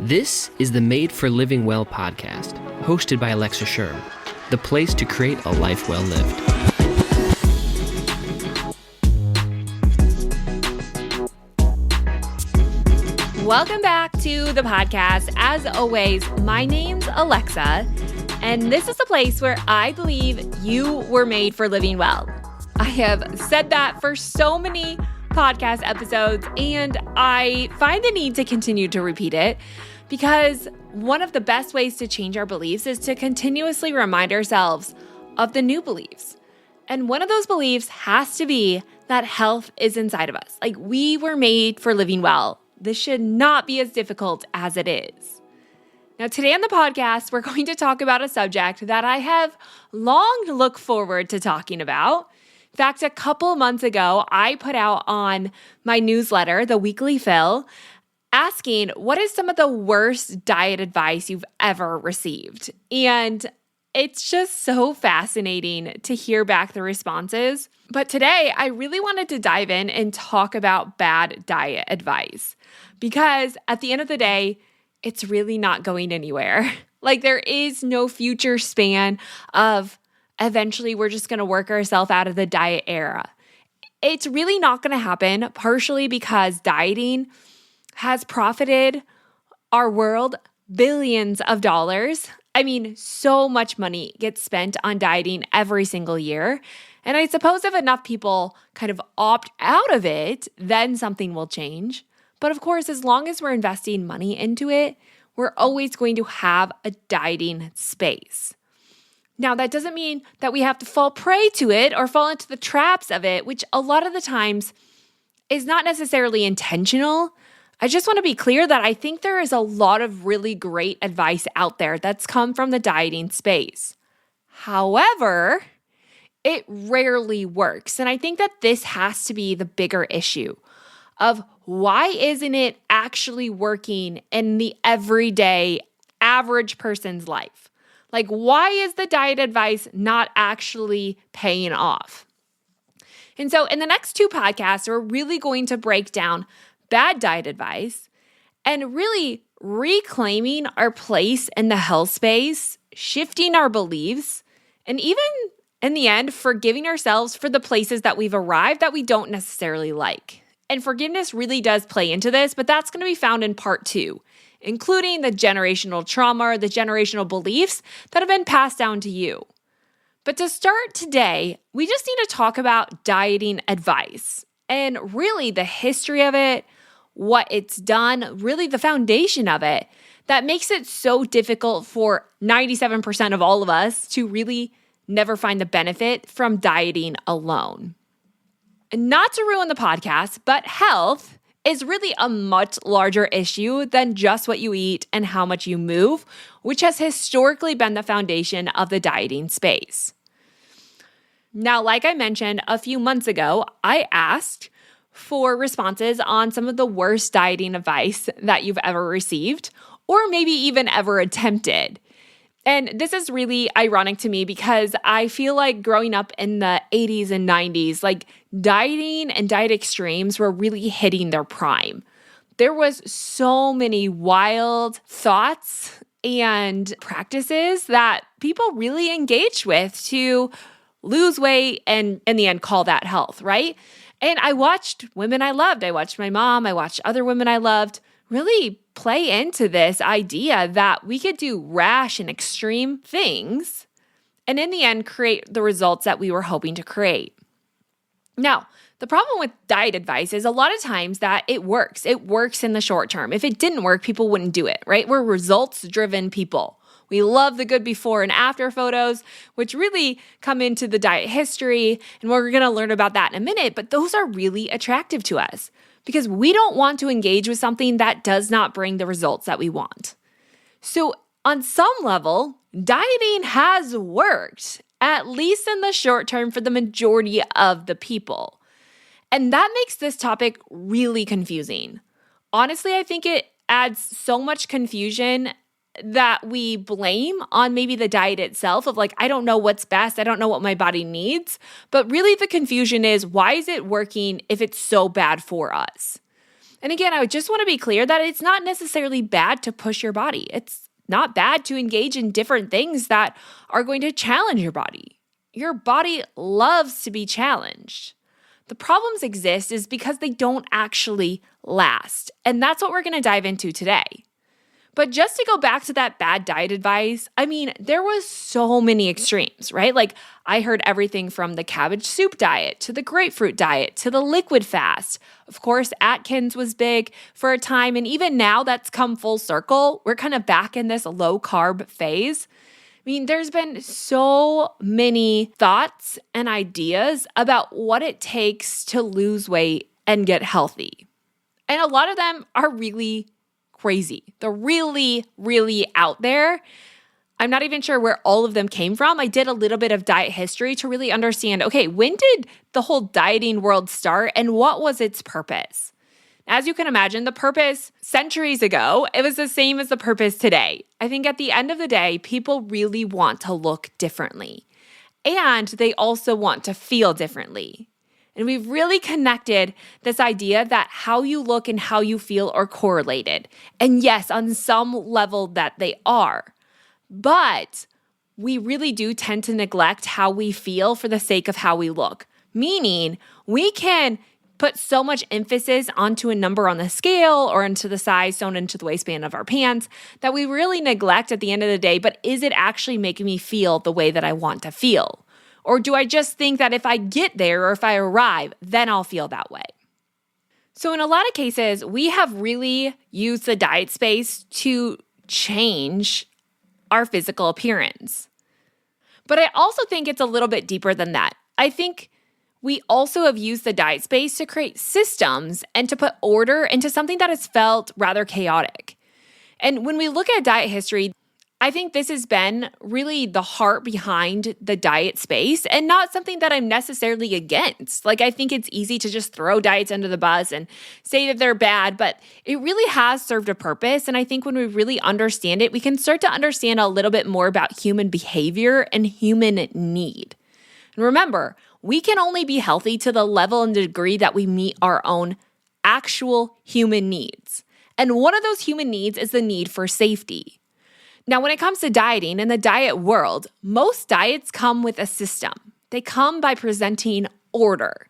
This is the Made for Living Well podcast, hosted by Alexa Sherm, the place to create a life well lived. Welcome back to the podcast. As always, my name's Alexa, and this is a place where I believe you were made for living well. I have said that for so many podcast episodes, and I find the need to continue to repeat it because one of the best ways to change our beliefs is to continuously remind ourselves of the new beliefs. And one of those beliefs has to be that health is inside of us. Like, we were made for living well. This should not be as difficult as it is. Now, today on the podcast, we're going to talk about a subject that I have long looked forward to talking about. In fact, a couple months ago, I put out on my newsletter, The Weekly Fill, asking what is some of the worst diet advice you've ever received. And it's just so fascinating to hear back the responses. But today, I really wanted to dive in and talk about bad diet advice because at the end of the day, it's really not going anywhere. Like, there is no future span of eventually we're just going to work ourselves out of the diet era. It's really not going to happen, partially because dieting has profited our world billions of dollars. I mean, so much money gets spent on dieting every single year. And I suppose if enough people kind of opt out of it, then something will change. But of course, as long as we're investing money into it, we're always going to have a dieting space. Now, that doesn't mean that we have to fall prey to it or fall into the traps of it, which a lot of the times is not necessarily intentional. I just want to be clear that I think there is a lot of really great advice out there that's come from the dieting space. However, it rarely works. And I think that this has to be the bigger issue of why isn't it actually working in the everyday average person's life? Like, why is the diet advice not actually paying off? And so in the next two podcasts, we're really going to break down bad diet advice and really reclaiming our place in the health space, shifting our beliefs, and even in the end, forgiving ourselves for the places that we've arrived that we don't necessarily like. And forgiveness really does play into this, but that's going to be found in part 2, including the generational trauma or the generational beliefs that have been passed down to you. But to start today, we just need to talk about dieting advice and really the history of it, what it's done, really the foundation of it that makes it so difficult for 97% of all of us to really never find the benefit from dieting alone. And not to ruin the podcast, but health is really a much larger issue than just what you eat and how much you move, which has historically been the foundation of the dieting space. Now, like I mentioned a few months ago, I asked for responses on some of the worst dieting advice that you've ever received, or maybe even ever attempted. And this is really ironic to me because I feel like growing up in the 80s and 90s, like dieting and diet extremes were really hitting their prime. There was so many wild thoughts and practices that people really engaged with to lose weight and in the end call that health, right? And I watched women I loved. I watched my mom. I watched other women I loved really play into this idea that we could do rash and extreme things and in the end create the results that we were hoping to create. Now, the problem with diet advice is a lot of times that it works. It works in the short term. If it didn't work, people wouldn't do it, right? We're results-driven people. We love the good before and after photos, which really come into the diet history, and we're going to learn about that in a minute, but those are really attractive to us because we don't want to engage with something that does not bring the results that we want. So on some level, dieting has worked, at least in the short term for the majority of the people. And that makes this topic really confusing. Honestly, I think it adds so much confusion that we blame on maybe the diet itself of like, I don't know what's best. I don't know what my body needs. But really the confusion is, why is it working if it's so bad for us? And again, I just want to be clear that it's not necessarily bad to push your body. It's not bad to engage in different things that are going to challenge your body. Your body loves to be challenged. The problems exist is because they don't actually last. And that's what we're going to dive into today. But just to go back to that bad diet advice, I mean, there was so many extremes, right? Like I heard everything from the cabbage soup diet to the grapefruit diet to the liquid fast. Of course, Atkins was big for a time. And even now that's come full circle. We're kind of back in this low carb phase. I mean, there's been so many thoughts and ideas about what it takes to lose weight and get healthy. And a lot of them are really crazy. They're really, really out there. I'm not even sure where all of them came from. I did a little bit of diet history to really understand, okay, when did the whole dieting world start and what was its purpose? As you can imagine, the purpose centuries ago, it was the same as the purpose today. I think at the end of the day, people really want to look differently. And they also want to feel differently. And we've really connected this idea that how you look and how you feel are correlated. And yes, on some level that they are. But we really do tend to neglect how we feel for the sake of how we look. Meaning, we can put so much emphasis onto a number on the scale or into the size sewn into the waistband of our pants that we really neglect at the end of the day, but is it actually making me feel the way that I want to feel? Or do I just think that if I get there or if I arrive, then I'll feel that way? So in a lot of cases, we have really used the diet space to change our physical appearance. But I also think it's a little bit deeper than that. I think we also have used the diet space to create systems and to put order into something that has felt rather chaotic. And when we look at diet history, I think this has been really the heart behind the diet space and not something that I'm necessarily against. Like, I think it's easy to just throw diets under the bus and say that they're bad, but it really has served a purpose. And I think when we really understand it, we can start to understand a little bit more about human behavior and human need. And remember, we can only be healthy to the level and degree that we meet our own actual human needs. And one of those human needs is the need for safety. Now, when it comes to dieting in the diet world, most diets come with a system. They come by presenting order.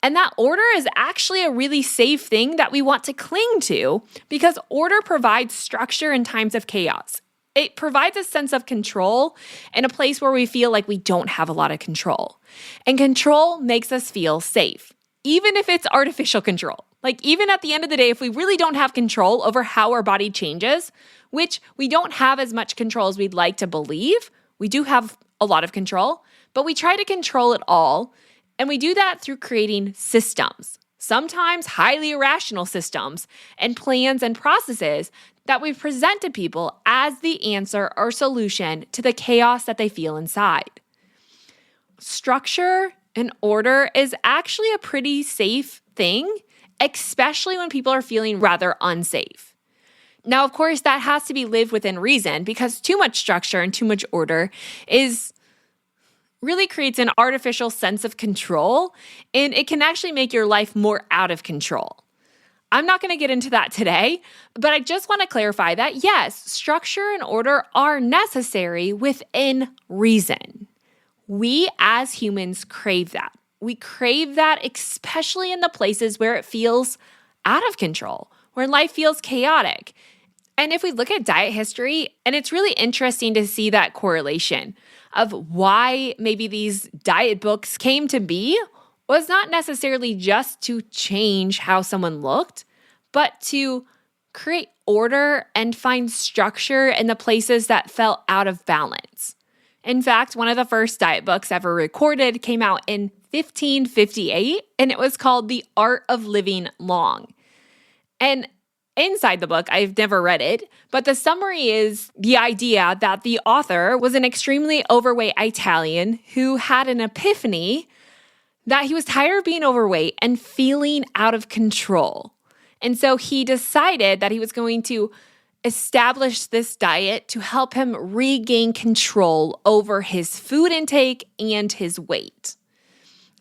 And that order is actually a really safe thing that we want to cling to because order provides structure in times of chaos. It provides a sense of control in a place where we feel like we don't have a lot of control. And control makes us feel safe, even if it's artificial control. Like even at the end of the day, if we really don't have control over how our body changes, which we don't have as much control as we'd like to believe, we do have a lot of control, but we try to control it all. And we do that through creating systems, sometimes highly irrational systems and plans and processes that we present to people as the answer or solution to the chaos that they feel inside. Structure and order is actually a pretty safe thing, especially when people are feeling rather unsafe. Now, of course, that has to be lived within reason because too much structure and too much order really creates an artificial sense of control, and it can actually make your life more out of control. I'm not going to get into that today, but I just want to clarify that yes, structure and order are necessary within reason. We as humans crave that. We crave that especially in the places where it feels out of control, where life feels chaotic. And if we look at diet history, and it's really interesting to see that correlation of why maybe these diet books came to be was not necessarily just to change how someone looked, but to create order and find structure in the places that felt out of balance. In fact, one of the first diet books ever recorded came out in 1558, and it was called The Art of Living Long. And inside the book, I've never read it, but the summary is the idea that the author was an extremely overweight Italian who had an epiphany that he was tired of being overweight and feeling out of control. And so he decided that he was going to establish this diet to help him regain control over his food intake and his weight.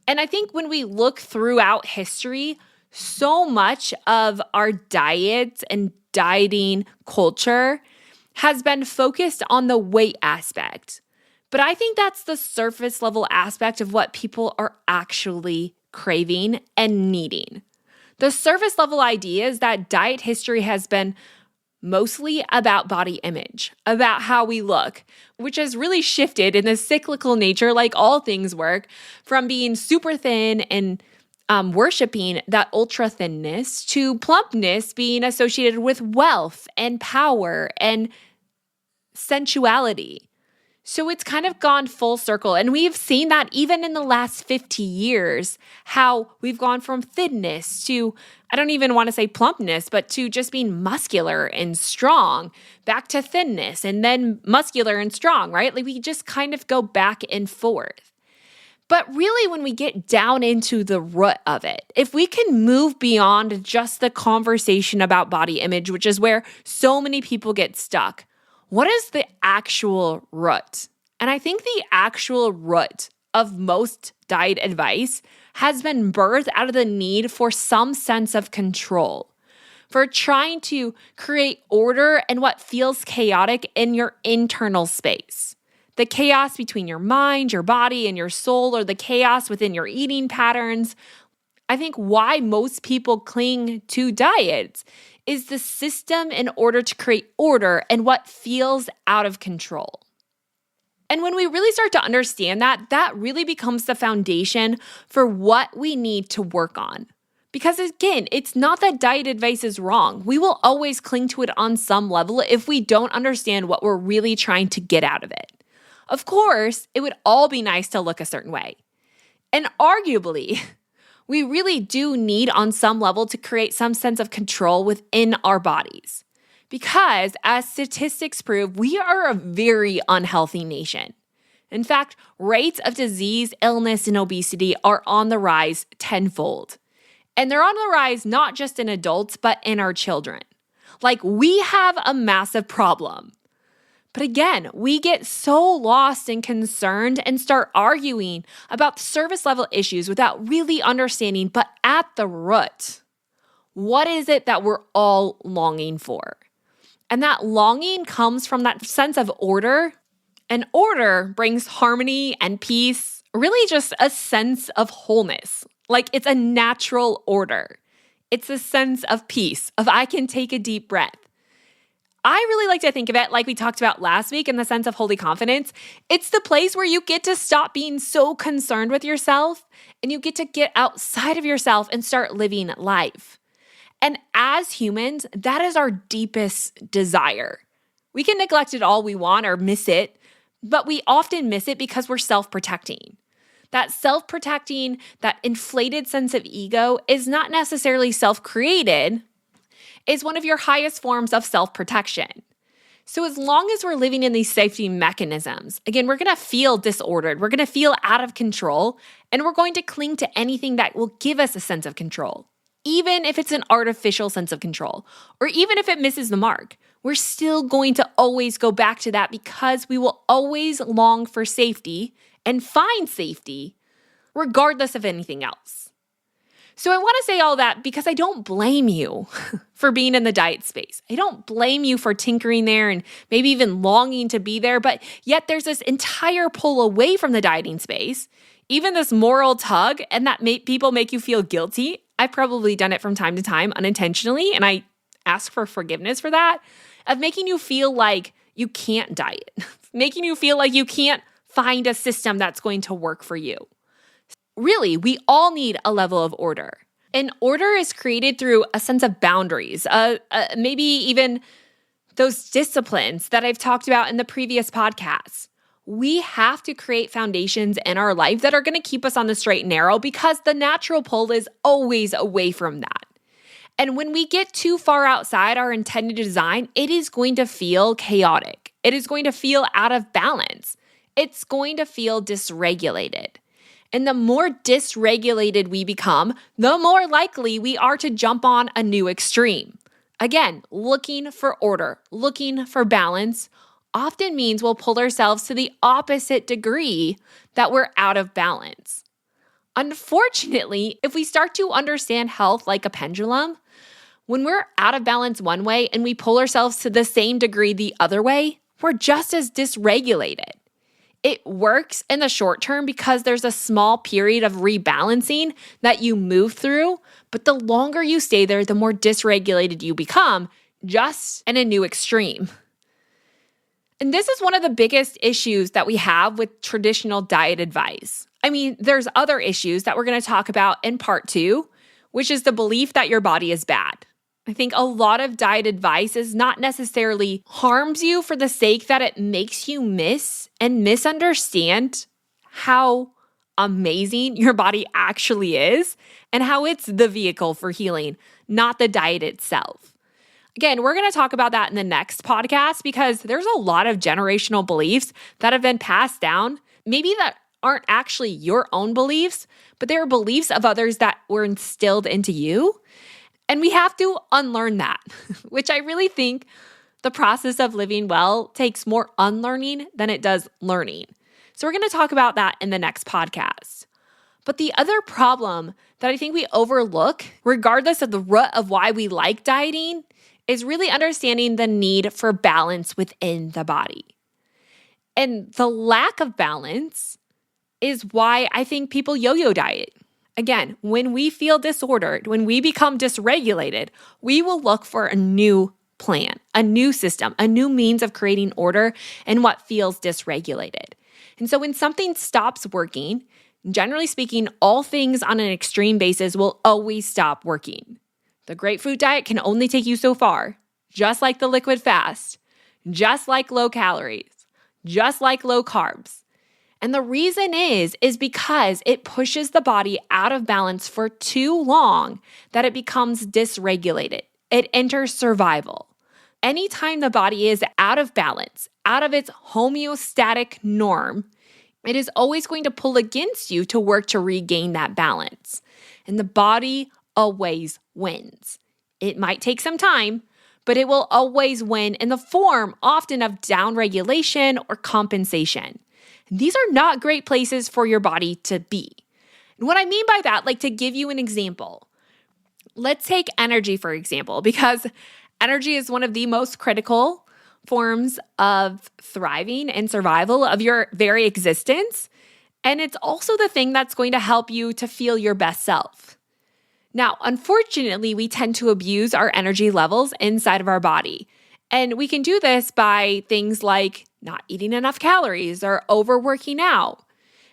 And I think when we look throughout history, so much of our diets and dieting culture has been focused on the weight aspect. But I think that's the surface level aspect of what people are actually craving and needing. The surface level idea is that diet history has been mostly about body image, about how we look, which has really shifted in the cyclical nature, like all things work, from being super thin and worshiping that ultra thinness to plumpness being associated with wealth and power and sensuality. So it's kind of gone full circle. And we've seen that even in the last 50 years, how we've gone from thinness to, I don't even want to say plumpness, but to just being muscular and strong, back to thinness and then muscular and strong, right? Like we just kind of go back and forth. But really, when we get down into the root of it, if we can move beyond just the conversation about body image, which is where so many people get stuck, what is the actual root? And I think the actual root of most diet advice has been birthed out of the need for some sense of control, for trying to create order and what feels chaotic in your internal space. The chaos between your mind, your body, and your soul, or the chaos within your eating patterns. I think why most people cling to diets is the system in order to create order and what feels out of control. And when we really start to understand that, that really becomes the foundation for what we need to work on. Because again, it's not that diet advice is wrong. We will always cling to it on some level if we don't understand what we're really trying to get out of it. Of course, it would all be nice to look a certain way. And arguably, we really do need on some level to create some sense of control within our bodies. Because as statistics prove, we are a very unhealthy nation. In fact, rates of disease, illness, and obesity are on the rise tenfold. And they're on the rise not just in adults, but in our children. Like we have a massive problem. But again, we get so lost and concerned and start arguing about surface level issues without really understanding, but at the root, what is it that we're all longing for? And that longing comes from that sense of order. And order brings harmony and peace, really just a sense of wholeness. Like it's a natural order. It's a sense of peace, of I can take a deep breath. I really like to think of it like we talked about last week in the sense of holy confidence. It's the place where you get to stop being so concerned with yourself and you get to get outside of yourself and start living life. And as humans, that is our deepest desire. We can neglect it all we want or miss it, but we often miss it because we're self-protecting. That self-protecting, that inflated sense of ego is not necessarily self-created, is one of your highest forms of self-protection. So as long as we're living in these safety mechanisms, again, we're going to feel disordered, we're going to feel out of control, and we're going to cling to anything that will give us a sense of control. Even if it's an artificial sense of control, or even if it misses the mark, we're still going to always go back to that because we will always long for safety and find safety regardless of anything else. So I want to say all that because I don't blame you for being in the diet space. I don't blame you for tinkering there and maybe even longing to be there, but yet there's this entire pull away from the dieting space, even this moral tug, and that people make you feel guilty. I've probably done it from time to time unintentionally, and I ask for forgiveness for that, of making you feel like you can't diet, making you feel like you can't find a system that's going to work for you. Really, we all need a level of order. And order is created through a sense of boundaries, maybe even those disciplines that I've talked about in the previous podcasts. We have to create foundations in our life that are going to keep us on the straight and narrow because the natural pull is always away from that. And when we get too far outside our intended design, it is going to feel chaotic. It is going to feel out of balance. It's going to feel dysregulated. And the more dysregulated we become, the more likely we are to jump on a new extreme. Again, looking for order, looking for balance often means we'll pull ourselves to the opposite degree that we're out of balance. Unfortunately, if we start to understand health like a pendulum, when we're out of balance one way and we pull ourselves to the same degree the other way, we're just as dysregulated. It works in the short term because there's a small period of rebalancing that you move through, but the longer you stay there, the more dysregulated you become, just in a new extreme. And this is one of the biggest issues that we have with traditional diet advice. I mean, there's other issues that we're going to talk about in part 2, which is the belief that your body is bad. I think a lot of diet advice is not necessarily harms you for the sake that it makes you miss and misunderstand how amazing your body actually is and how it's the vehicle for healing, not the diet itself. Again, we're going to talk about that in the next podcast because there's a lot of generational beliefs that have been passed down, maybe that aren't actually your own beliefs, but they are beliefs of others that were instilled into you. And we have to unlearn that, which I really think the process of living well takes more unlearning than it does learning. So we're going to talk about that in the next podcast. But the other problem that I think we overlook, regardless of the root of why we like dieting, is really understanding the need for balance within the body. And the lack of balance is why I think people yo-yo diet. Again, when we feel disordered, when we become dysregulated, we will look for a new plan, a new system, a new means of creating order in what feels dysregulated. And so when something stops working, generally speaking, all things on an extreme basis will always stop working. The grapefruit diet can only take you so far, just like the liquid fast, just like low calories, just like low carbs. And the reason is because it pushes the body out of balance for too long that it becomes dysregulated. It enters survival. Anytime the body is out of balance, out of its homeostatic norm, it is always going to pull against you to work to regain that balance. And the body always wins. It might take some time, but it will always win in the form often of downregulation or compensation. These are not great places for your body to be. And what I mean by that, like to give you an example, let's take energy, for example, because energy is one of the most critical forms of thriving and survival of your very existence. And it's also the thing that's going to help you to feel your best self. Now, unfortunately, we tend to abuse our energy levels inside of our body. And we can do this by things like not eating enough calories or overworking out.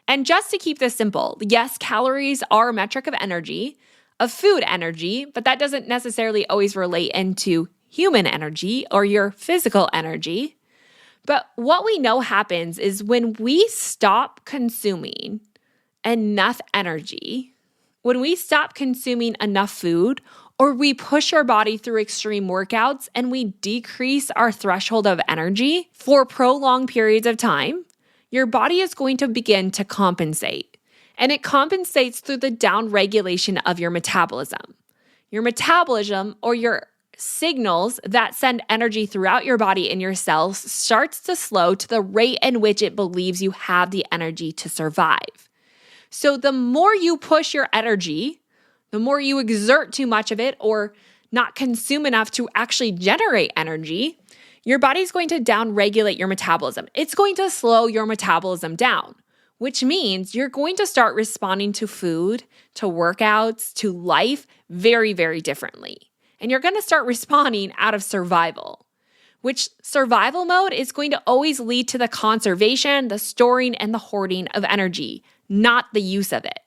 And just to keep this simple, yes, calories are a metric of energy, of food energy, but that doesn't necessarily always relate into human energy or your physical energy. But what we know happens is when we stop consuming enough energy, when we stop consuming enough food, or we push our body through extreme workouts and we decrease our threshold of energy for prolonged periods of time, your body is going to begin to compensate. And it compensates through the downregulation of your metabolism. Your metabolism, or your signals that send energy throughout your body and your cells, starts to slow to the rate in which it believes you have the energy to survive. So the more you push your energy, the more you exert too much of it or not consume enough to actually generate energy, your body's going to downregulate your metabolism. It's going to slow your metabolism down, which means you're going to start responding to food, to workouts, to life very, very differently. And you're going to start responding out of survival, which survival mode is going to always lead to the conservation, the storing, and the hoarding of energy, not the use of it.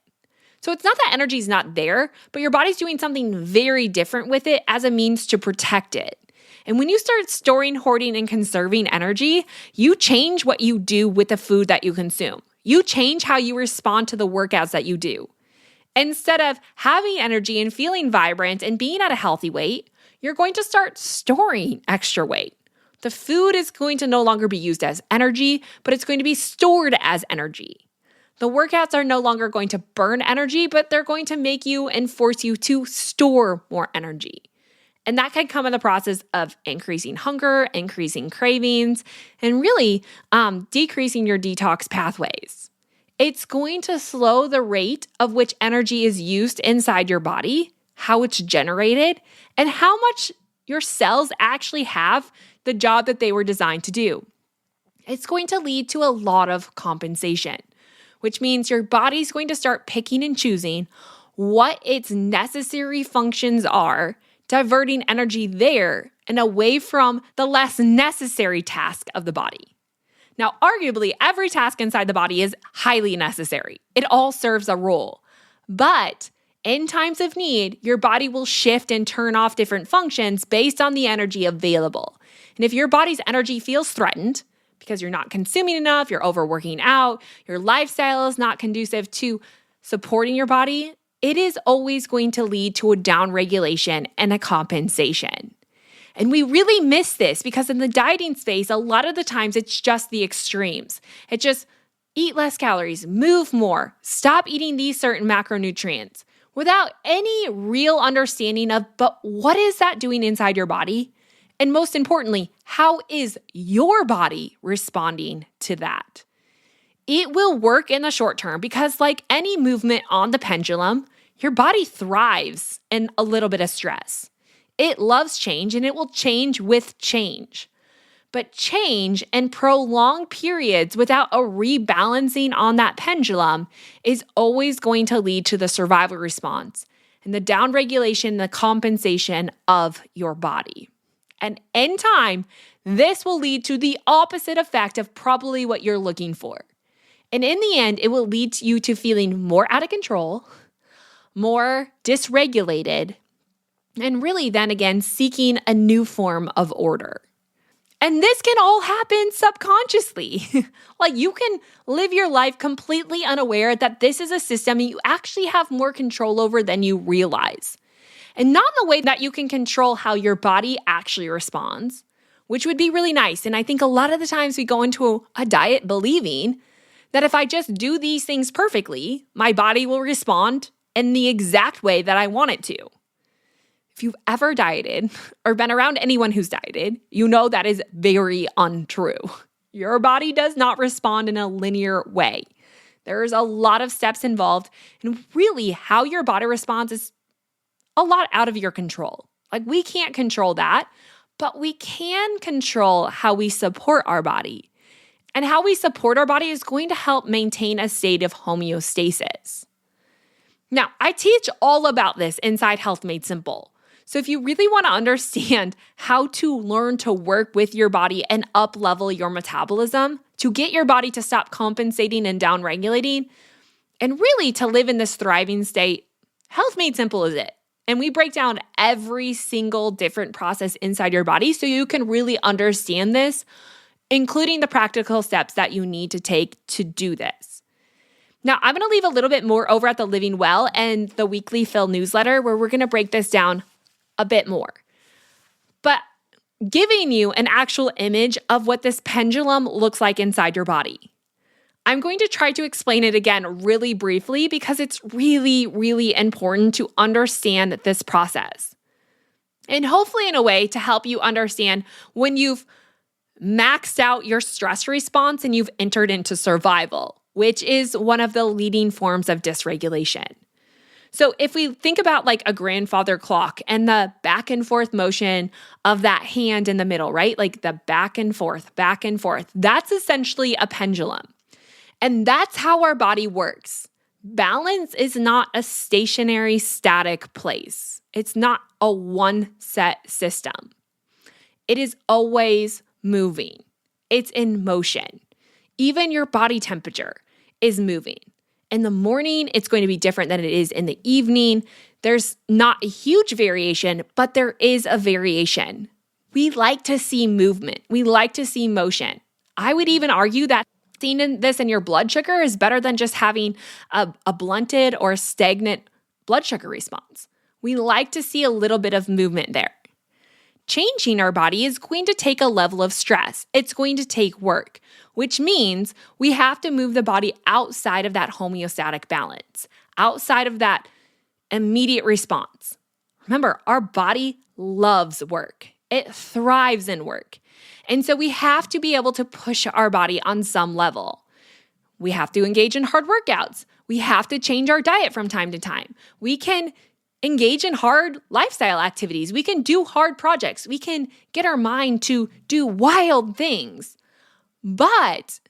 So it's not that energy is not there, but your body's doing something very different with it as a means to protect it. And when you start storing, hoarding, and conserving energy, you change what you do with the food that you consume. You change how you respond to the workouts that you do. Instead of having energy and feeling vibrant and being at a healthy weight, you're going to start storing extra weight. The food is going to no longer be used as energy, but it's going to be stored as energy. The workouts are no longer going to burn energy, but they're going to make you and force you to store more energy. And that can come in the process of increasing hunger, increasing cravings, and really decreasing your detox pathways. It's going to slow the rate of which energy is used inside your body, how it's generated, and how much your cells actually have the job that they were designed to do. It's going to lead to a lot of compensation, which means your body's going to start picking and choosing what its necessary functions are, diverting energy there and away from the less necessary task of the body. Now, arguably, every task inside the body is highly necessary. It all serves a role. But in times of need, your body will shift and turn off different functions based on the energy available. And if your body's energy feels threatened because you're not consuming enough, you're overworking out, your lifestyle is not conducive to supporting your body, it is always going to lead to a downregulation and a compensation. And we really miss this because in the dieting space, a lot of the times it's just the extremes. It's just eat less calories, move more, stop eating these certain macronutrients without any real understanding of, but what is that doing inside your body? And most importantly, how is your body responding to that? It will work in the short term because like any movement on the pendulum, your body thrives in a little bit of stress. It loves change and it will change with change. But change and prolonged periods without a rebalancing on that pendulum is always going to lead to the survival response and the downregulation, the compensation of your body. And in time, this will lead to the opposite effect of probably what you're looking for. And in the end, it will lead you to feeling more out of control, more dysregulated, and really then again, seeking a new form of order. And this can all happen subconsciously. Like you can live your life completely unaware that this is a system you actually have more control over than you realize. And not in the way that you can control how your body actually responds, which would be really nice. And I think a lot of the times we go into a diet believing that if I just do these things perfectly, my body will respond in the exact way that I want it to. If you've ever dieted or been around anyone who's dieted, you know that is very untrue. Your body does not respond in a linear way. There's a lot of steps involved, and really how your body responds is a lot out of your control. Like we can't control that, but we can control how we support our body. And how we support our body is going to help maintain a state of homeostasis. Now, I teach all about this inside Health Made Simple. So if you really want to understand how to learn to work with your body and up-level your metabolism, to get your body to stop compensating and downregulating, and really to live in this thriving state, Health Made Simple is it. And we break down every single different process inside your body so you can really understand this, including the practical steps that you need to take to do this. Now, I'm going to leave a little bit more over at the Living Well and the weekly Fill newsletter where we're going to break this down a bit more. But giving you an actual image of what this pendulum looks like inside your body. I'm going to try to explain it again really briefly because it's really, really important to understand this process. And hopefully in a way to help you understand when you've maxed out your stress response and you've entered into survival, which is one of the leading forms of dysregulation. So if we think about like a grandfather clock and the back and forth motion of that hand in the middle, right? Like the back and forth, that's essentially a pendulum. And that's how our body works. Balance is not a stationary, static place. It's not a one set system. It is always moving. It's in motion. Even your body temperature is moving. In the morning, it's going to be different than it is in the evening. There's not a huge variation, but there is a variation. We like to see movement. We like to see motion. I would even argue that seeing this in your blood sugar is better than just having a blunted or stagnant blood sugar response. We like to see a little bit of movement there. Changing our body is going to take a level of stress. It's going to take work, which means we have to move the body outside of that homeostatic balance, outside of that immediate response. Remember, our body loves work. It thrives in work. And so we have to be able to push our body on some level. We have to engage in hard workouts. We have to change our diet from time to time. We can engage in hard lifestyle activities. We can do hard projects. We can get our mind to do wild things. But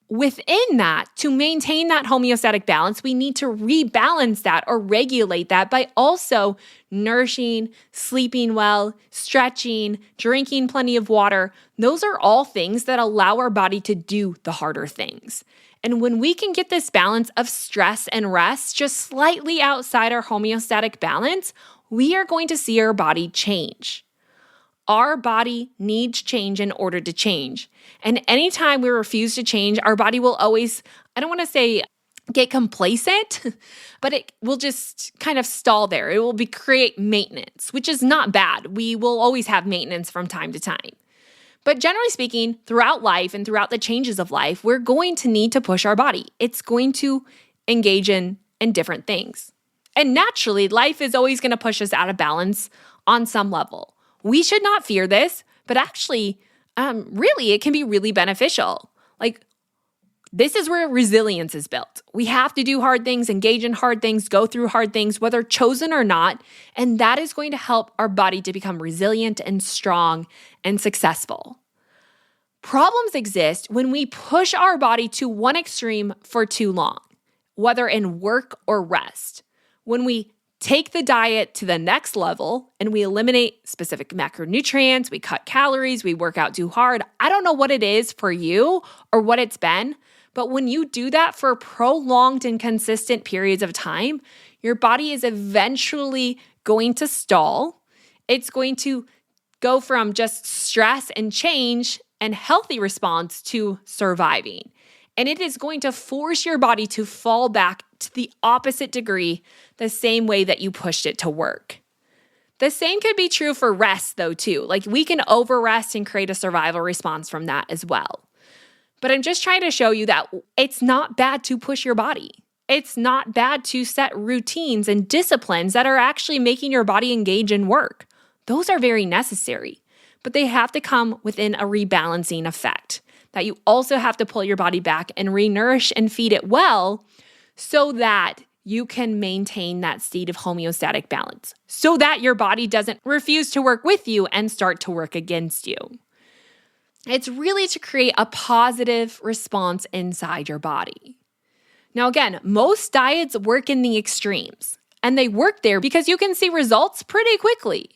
within that, to maintain that homeostatic balance, we need to rebalance that or regulate that by also nourishing, sleeping well, stretching, drinking plenty of water. Those are all things that allow our body to do the harder things. And when we can get this balance of stress and rest just slightly outside our homeostatic balance, we are going to see our body change. Our body needs change in order to change. And anytime we refuse to change, our body will always, I don't want to say get complacent, but it will just kind of stall there. It will create maintenance, which is not bad. We will always have maintenance from time to time. But generally speaking, throughout life and throughout the changes of life, we're going to need to push our body. It's going to engage in different things. And naturally, life is always going to push us out of balance on some level. We should not fear this, but actually, really, it can be really beneficial. Like, this is where resilience is built. We have to do hard things, engage in hard things, go through hard things, whether chosen or not, and that is going to help our body to become resilient and strong and successful. Problems exist when we push our body to one extreme for too long, whether in work or rest. When we take the diet to the next level and we eliminate specific macronutrients, we cut calories, we work out too hard. I don't know what it is for you or what it's been, but when you do that for prolonged and consistent periods of time, your body is eventually going to stall. It's going to go from just stress and change and healthy response to surviving. And it is going to force your body to fall back to the opposite degree, the same way that you pushed it to work. The same could be true for rest though too. Like we can over-rest and create a survival response from that as well. But I'm just trying to show you that it's not bad to push your body. It's not bad to set routines and disciplines that are actually making your body engage in work. Those are very necessary, but they have to come within a rebalancing effect, that you also have to pull your body back and re-nourish and feed it well so that you can maintain that state of homeostatic balance, so that your body doesn't refuse to work with you and start to work against you. It's really to create a positive response inside your body. Now, again, most diets work in the extremes, and they work there because you can see results pretty quickly.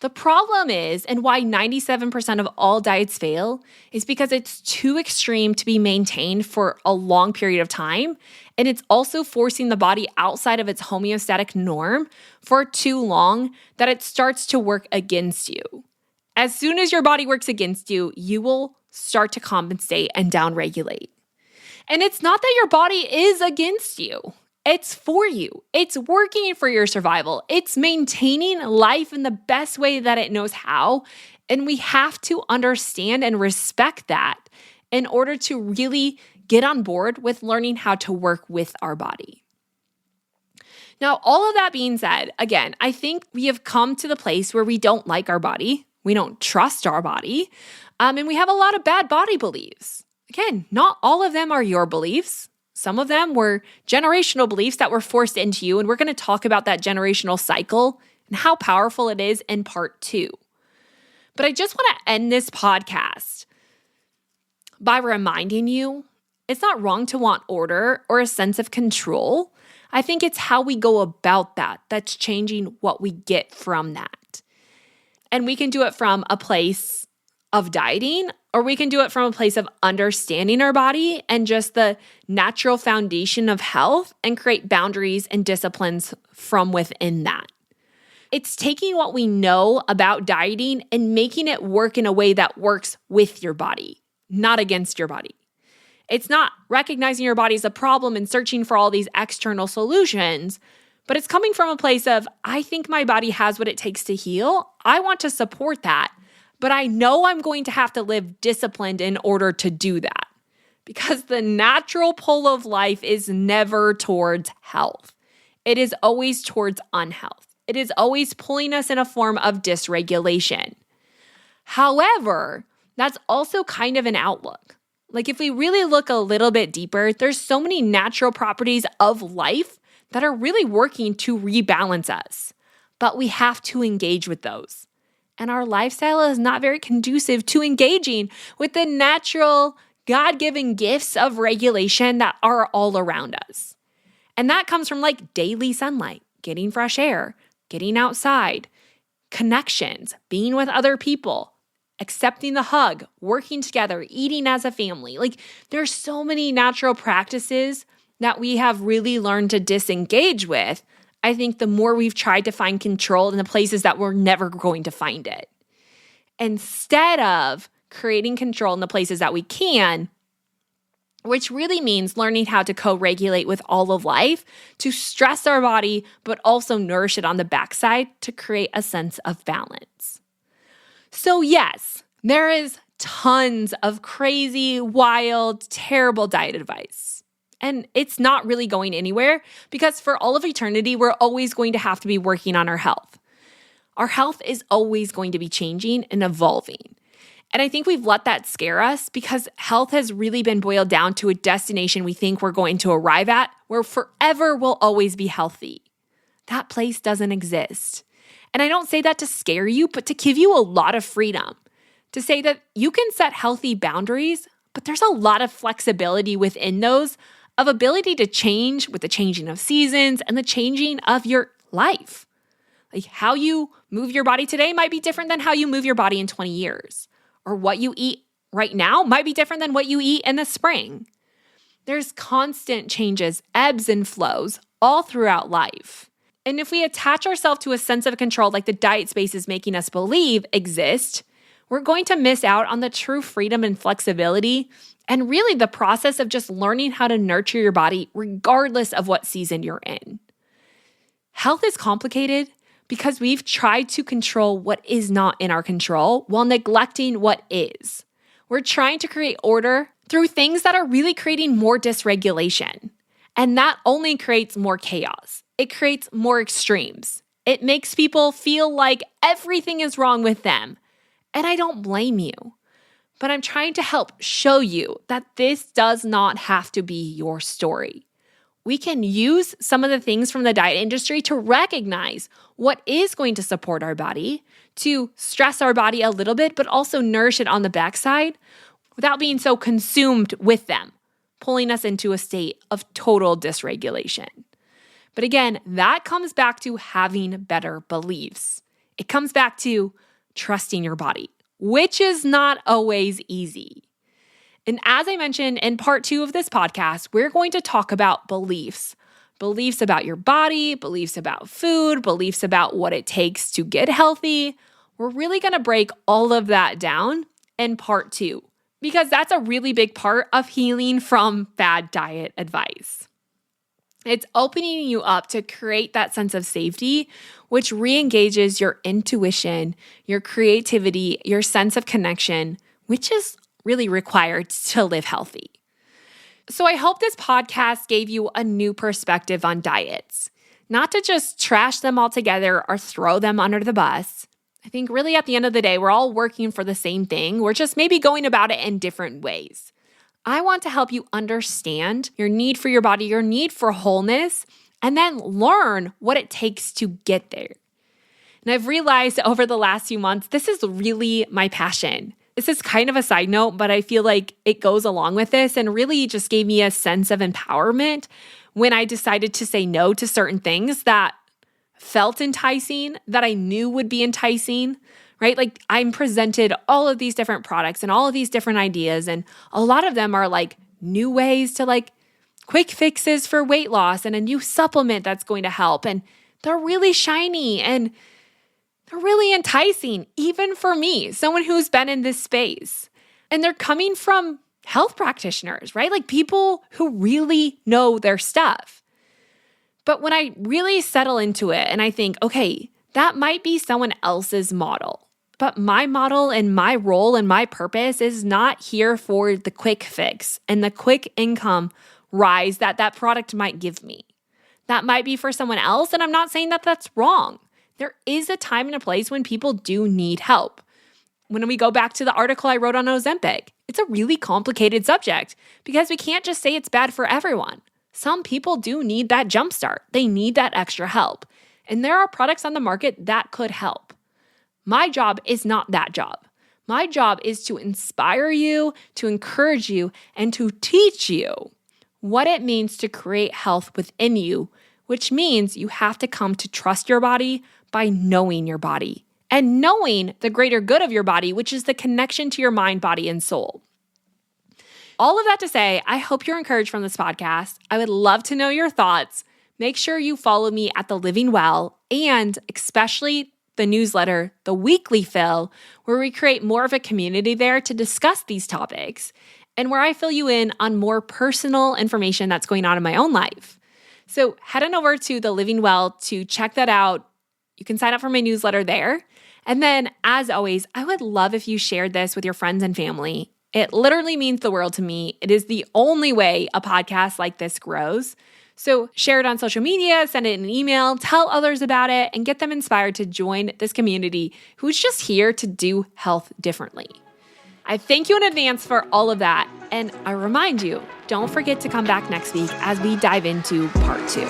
The problem is, and why 97% of all diets fail, is because it's too extreme to be maintained for a long period of time, and it's also forcing the body outside of its homeostatic norm for too long that it starts to work against you. As soon as your body works against you, you will start to compensate and downregulate. And it's not that your body is against you. It's for you. It's working for your survival. It's maintaining life in the best way that it knows how. And we have to understand and respect that in order to really get on board with learning how to work with our body. Now, all of that being said, again, I think we have come to the place where we don't like our body. We don't trust our body. And we have a lot of bad body beliefs. Again, not all of them are your beliefs. Some of them were generational beliefs that were forced into you, and we're going to talk about that generational cycle and how powerful it is in part 2. But I just want to end this podcast by reminding you it's not wrong to want order or a sense of control. I think it's how we go about that that's changing what we get from that. And we can do it from a place of dieting, or we can do it from a place of understanding our body and just the natural foundation of health and create boundaries and disciplines from within that. It's taking what we know about dieting and making it work in a way that works with your body, not against your body. It's not recognizing your body as a problem and searching for all these external solutions, but it's coming from a place of, I think my body has what it takes to heal. I want to support that. But I know I'm going to have to live disciplined in order to do that, because the natural pull of life is never towards health. It is always towards unhealth. It is always pulling us in a form of dysregulation. However, that's also kind of an outlook. Like if we really look a little bit deeper, there's so many natural properties of life that are really working to rebalance us. But we have to engage with those. And our lifestyle is not very conducive to engaging with the natural, God-given gifts of regulation that are all around us. And that comes from like daily sunlight, getting fresh air, getting outside, connections, being with other people, accepting the hug, working together, eating as a family. Like there's so many natural practices that we have really learned to disengage with. I think the more we've tried to find control in the places that we're never going to find it. Instead of creating control in the places that we can, which really means learning how to co-regulate with all of life to stress our body, but also nourish it on the backside to create a sense of balance. So yes, there is tons of crazy, wild, terrible diet advice. And it's not really going anywhere because for all of eternity, we're always going to have to be working on our health. Our health is always going to be changing and evolving. And I think we've let that scare us because health has really been boiled down to a destination we think we're going to arrive at where forever we'll always be healthy. That place doesn't exist. And I don't say that to scare you, but to give you a lot of freedom. To say that you can set healthy boundaries, but there's a lot of flexibility within those of ability to change with the changing of seasons and the changing of your life. Like how you move your body today might be different than how you move your body in 20 years. Or what you eat right now might be different than what you eat in the spring. There's constant changes, ebbs and flows all throughout life. And if we attach ourselves to a sense of control like the diet space is making us believe exist, we're going to miss out on the true freedom and flexibility and really the process of just learning how to nurture your body regardless of what season you're in. Health is complicated because we've tried to control what is not in our control while neglecting what is. We're trying to create order through things that are really creating more dysregulation. And that only creates more chaos. It creates more extremes. It makes people feel like everything is wrong with them. And I don't blame you. But I'm trying to help show you that this does not have to be your story. We can use some of the things from the diet industry to recognize what is going to support our body, to stress our body a little bit, but also nourish it on the backside without being so consumed with them, pulling us into a state of total dysregulation. But again, that comes back to having better beliefs. It comes back to trusting your body, which is not always easy. And as I mentioned in part 2 of this podcast, we're going to talk about beliefs. Beliefs about your body, beliefs about food, beliefs about what it takes to get healthy. We're really going to break all of that down in part 2 because that's a really big part of healing from bad diet advice. It's opening you up to create that sense of safety, which re-engages your intuition, your creativity, your sense of connection, which is really required to live healthy. So I hope this podcast gave you a new perspective on diets, not to just trash them all together or throw them under the bus. I think really at the end of the day, we're all working for the same thing. We're just maybe going about it in different ways. I want to help you understand your need for your body, your need for wholeness, and then learn what it takes to get there. And I've realized over the last few months, this is really my passion. This is kind of a side note, but I feel like it goes along with this and really just gave me a sense of empowerment when I decided to say no to certain things that felt enticing, that I knew would be enticing, right? Like I'm presented all of these different products and all of these different ideas, and a lot of them are like new ways to like quick fixes for weight loss and a new supplement that's going to help. And they're really shiny and they're really enticing, even for me, someone who's been in this space. And they're coming from health practitioners, right? Like people who really know their stuff. But when I really settle into it and I think, okay, that might be someone else's model, but my model and my role and my purpose is not here for the quick fix and the quick income rise that that product might give me. That might be for someone else, and I'm not saying that that's wrong. There is a time and a place when people do need help. When we go back to the article I wrote on Ozempic, It's a really complicated subject because we can't just say it's bad for everyone. Some people do need that jumpstart. They need that extra help. And there are products on the market that could help. My job is not that job. My job is to inspire you, to encourage you, and to teach you what it means to create health within you, which means you have to come to trust your body by knowing your body and knowing the greater good of your body, which is the connection to your mind, body, and soul. All of that to say, I hope you're encouraged from this podcast. I would love to know your thoughts. Make sure you follow me at The Living Well and especially the newsletter, The Weekly Fill, where we create more of a community there to discuss these topics and where I fill you in on more personal information that's going on in my own life. So head on over to The Living Well to check that out. You can sign up for my newsletter there. And then, as always, I would love if you shared this with your friends and family. It literally means the world to me. It is the only way a podcast like this grows. So share it on social media, send it in an email, tell others about it, and get them inspired to join this community who's just here to do health differently. I thank you in advance for all of that. And I remind you, don't forget to come back next week as we dive into part 2.